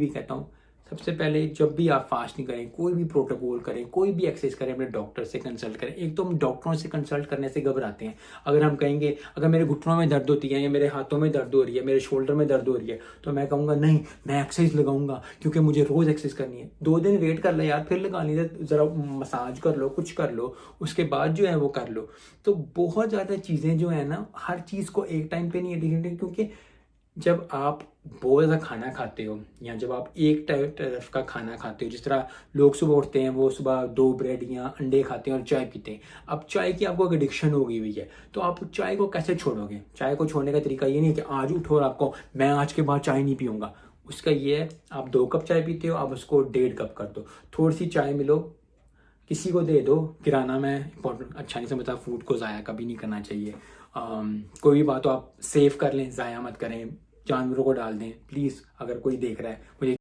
भी कहता हूँ, सबसे पहले जब भी आप फास्टिंग करें, कोई भी प्रोटोकॉल करें, कोई भी एक्सरसाइज करें, अपने डॉक्टर से कंसल्ट करें। एक तो हम डॉक्टरों से कंसल्ट करने से घबराते हैं। अगर हम कहेंगे, अगर मेरे घुटनों में दर्द होती है या मेरे हाथों में दर्द हो रही है, मेरे शोल्डर में दर्द हो रही है, तो मैं कहूँगा नहीं, मैं एक्सरसाइज लगाऊंगा क्योंकि मुझे रोज़ एक्सरसाइज करनी है। 2 दिन वेट कर ले यार, फिर लगा लीजिए, ज़रा मसाज कर लो, कुछ कर लो, उसके बाद जो है वो कर लो। तो बहुत ज़्यादा चीज़ें जो है ना, हर चीज़ को एक टाइम पे नहीं है, क्योंकि जब आप बहुत ज़्यादा खाना खाते हो या जब आप एक तरफ का खाना खाते हो, जिस तरह लोग सुबह उठते हैं, वो सुबह 2 ब्रेड या अंडे खाते हैं और चाय पीते हैं। अब चाय की आपको एक एडिक्शन हो गई हुई है, तो आप चाय को कैसे छोड़ोगे? चाय को छोड़ने का तरीका ये नहीं कि आज उठो और आपको मैं आज के बाद चाय नहीं पीऊँगा। उसका ये है, आप 2 कप चाय पीते हो, आप उसको 1.5 कप कर दो। थोड़ी सी चाय मिलो, किसी को दे दो, किराना में इम्पोर्टेंट अच्छा नहीं समझता, फूड को ज़ाया कभी नहीं करना चाहिए। कोई भी बात हो आप सेव कर लें, ज़ाया मत करें, जानवरों को डाल दें प्लीज़, अगर कोई देख रहा है मुझे।